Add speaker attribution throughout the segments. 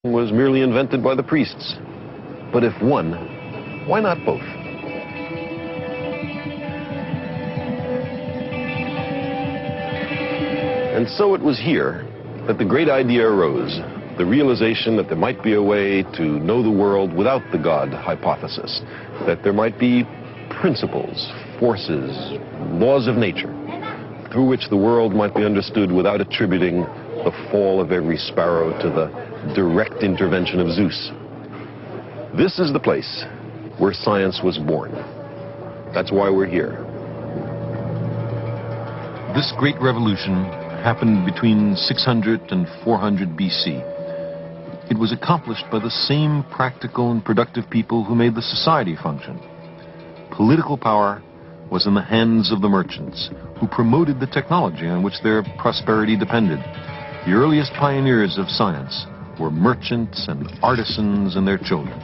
Speaker 1: was merely invented by the priests. But if one, why not both? And so it was here that the great idea arose, the realization that there might be a way to know the world without the God hypothesis, that there might be principles, forces, laws of nature, through which the world might be understood without attributing the fall of every sparrow to the direct intervention of Zeus. This is the place where science was born. That's why we're here.
Speaker 2: This great revolution happened between 600 and 400 BC. It was accomplished by the same practical and productive people who made the society function. Political power was in the hands of the merchants, who promoted the technology on which their prosperity depended. The earliest pioneers of science were merchants and artisans and their children.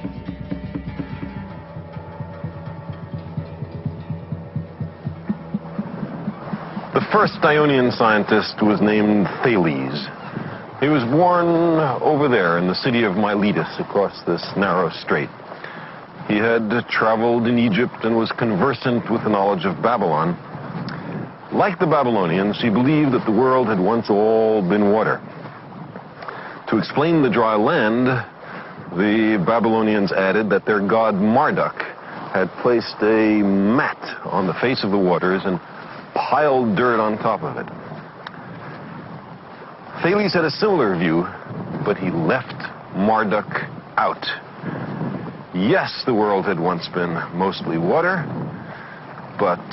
Speaker 1: The first Ionian scientist was named Thales. He was born over there in the city of Miletus, across this narrow strait. He had traveled in Egypt and was conversant with the knowledge of Babylon. Like the Babylonians, he believed that the world had once all been water. To explain the dry land, the Babylonians added that their god Marduk had placed a mat on the face of the waters and piled dirt on top of it. Thales had a similar view, but he left Marduk out. Yes, the world had once been mostly water, but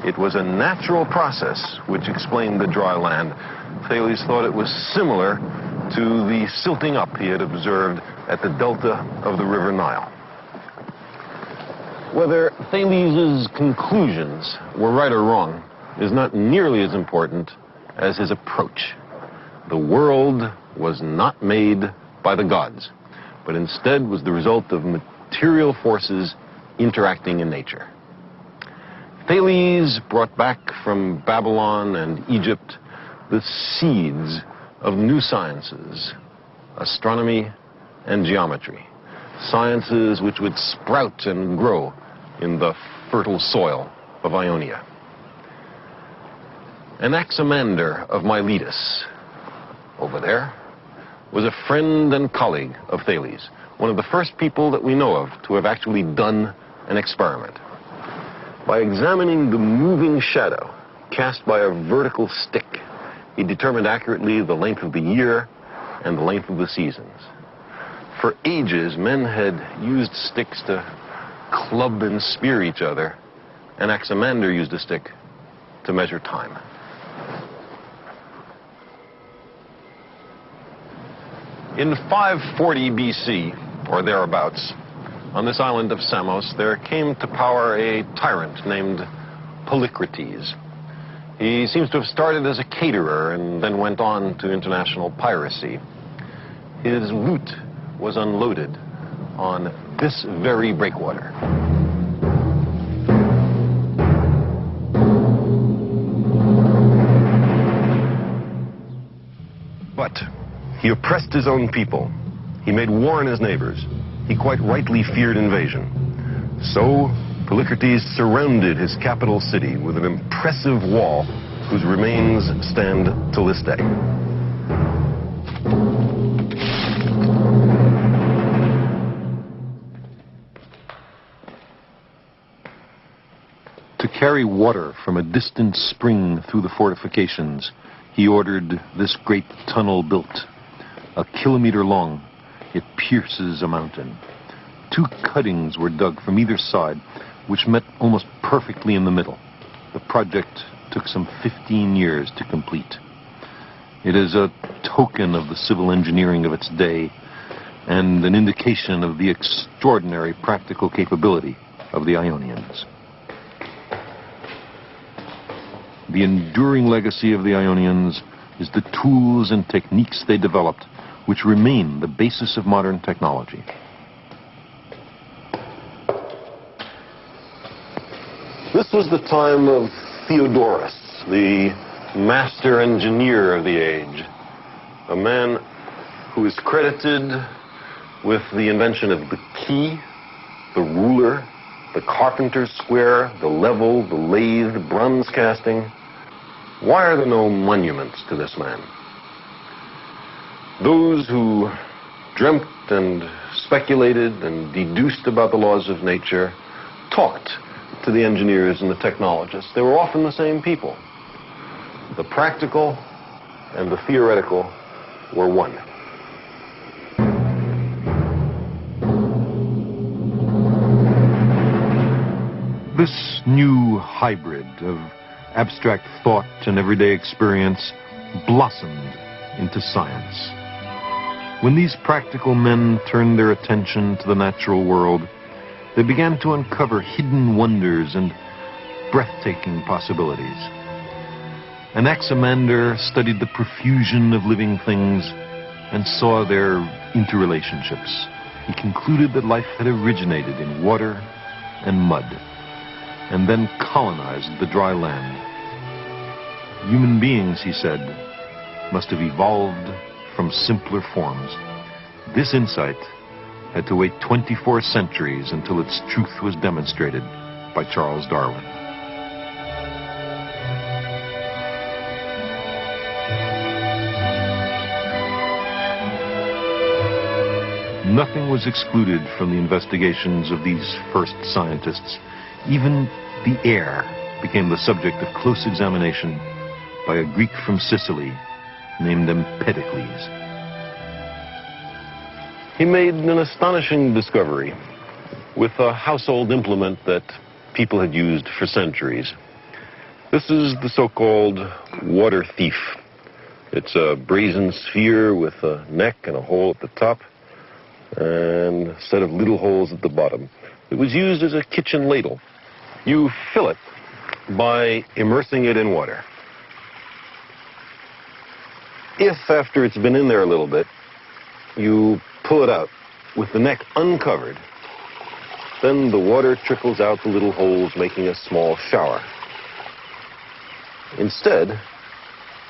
Speaker 1: it was a natural process which explained the dry land. Thales thought it was similar to the silting up he had observed at the delta of the River Nile. Whether Thales' conclusions were right or wrong is not nearly as important as his approach. The world was not made by the gods, but instead was the result of material forces interacting in nature. Thales brought back from Babylon and Egypt the seeds of new sciences, astronomy and geometry, sciences which would sprout and grow in the fertile soil of Ionia. Anaximander of Miletus, over there, was a friend and colleague of Thales, one of the first people that we know of to have actually done an experiment. By examining the moving shadow cast by a vertical stick, he determined accurately the length of the year and the length of the seasons. For ages, men had used sticks to club and spear each other. Anaximander used a stick to measure time. In 540 BC, or thereabouts, on this island of Samos, there came to power a tyrant named Polycrates. He seems to have started as a caterer and then went on to international piracy. His loot was unloaded on this very breakwater. But he oppressed his own people. He made war on his neighbors. He quite rightly feared invasion. So Polycrates surrounded his capital city with an impressive wall whose remains stand till this day.
Speaker 2: To carry water from a distant spring through the fortifications, he ordered this great tunnel built. A kilometer long, it pierces a mountain. 2 cuttings were dug from either side, which met almost perfectly in the middle. The project took some 15 years to complete. It is a token of the civil engineering of its day and an indication of the extraordinary practical capability of the Ionians. The enduring legacy of the Ionians is the tools and techniques they developed, which remain the basis of modern technology.
Speaker 1: This was the time of Theodorus, the master engineer of the age, a man who is credited with the invention of the key, the ruler, the carpenter's square, the level, the lathe, bronze casting. Why are there no monuments to this man? Those who dreamt and speculated and deduced about the laws of nature talked to the engineers and the technologists. They were often the same people. The practical and the theoretical were one.
Speaker 2: This new hybrid of abstract thought and everyday experience blossomed into science. When these practical men turned their attention to the natural world, they began to uncover hidden wonders and breathtaking possibilities. Anaximander studied the profusion of living things and saw their interrelationships. He concluded that life had originated in water and mud, and then colonized the dry land. Human beings, he said, must have evolved from simpler forms. This insight had to wait 24 centuries until its truth was demonstrated by Charles Darwin. Nothing was excluded from the investigations of these first scientists. Even the air became the subject of close examination by a Greek from Sicily named Empedocles.
Speaker 1: He made an astonishing discovery with a household implement that people had used for centuries. This is the so-called water thief. It's a brazen sphere with a neck and a hole at the top and a set of little holes at the bottom. It was used as a kitchen ladle. You fill it by immersing it in water. If, after it's been in there a little bit, you pull it out with the neck uncovered, then the water trickles out the little holes, making a small shower. Instead,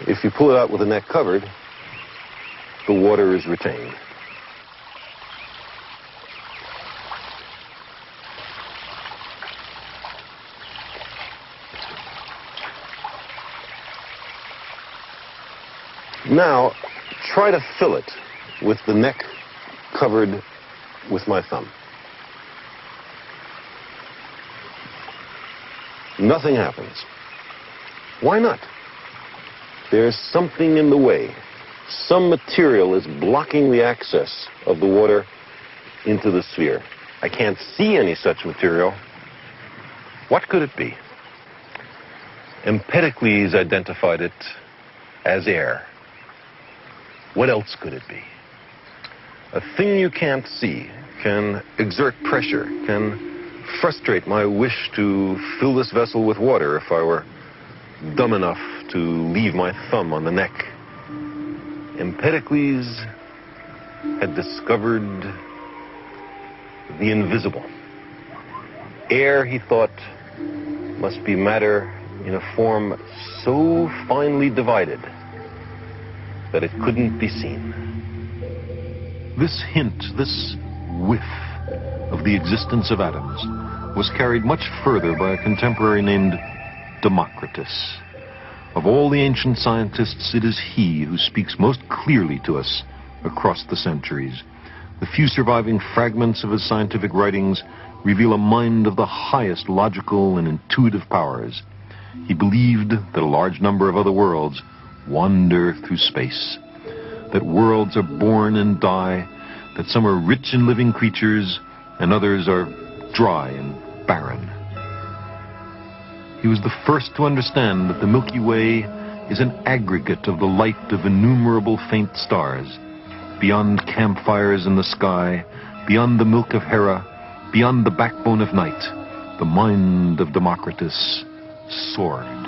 Speaker 1: if you pull it out with the neck covered, the water is retained. Now, try to fill it with the neck covered with my thumb. Nothing happens. Why not? There's something in the way. Some material is blocking the access of the water into the sphere. I can't see any such material. What could it be? Empedocles identified it as air. What else could it be? A thing you can't see can exert pressure, can frustrate my wish to fill this vessel with water if I were dumb enough to leave my thumb on the neck. Empedocles had discovered the invisible. Air, he thought, must be matter in a form so finely divided that it couldn't be seen.
Speaker 2: This hint, this whiff of the existence of atoms was carried much further by a contemporary named Democritus. Of all the ancient scientists, it is he who speaks most clearly to us across the centuries. The few surviving fragments of his scientific writings reveal a mind of the highest logical and intuitive powers. He believed that a large number of other worlds wander through space, that worlds are born and die, that some are rich in living creatures and others are dry and barren. He was the first to understand that the Milky Way is an aggregate of the light of innumerable faint stars. Beyond campfires in the sky, beyond the milk of Hera, beyond the backbone of night, the mind of Democritus soared.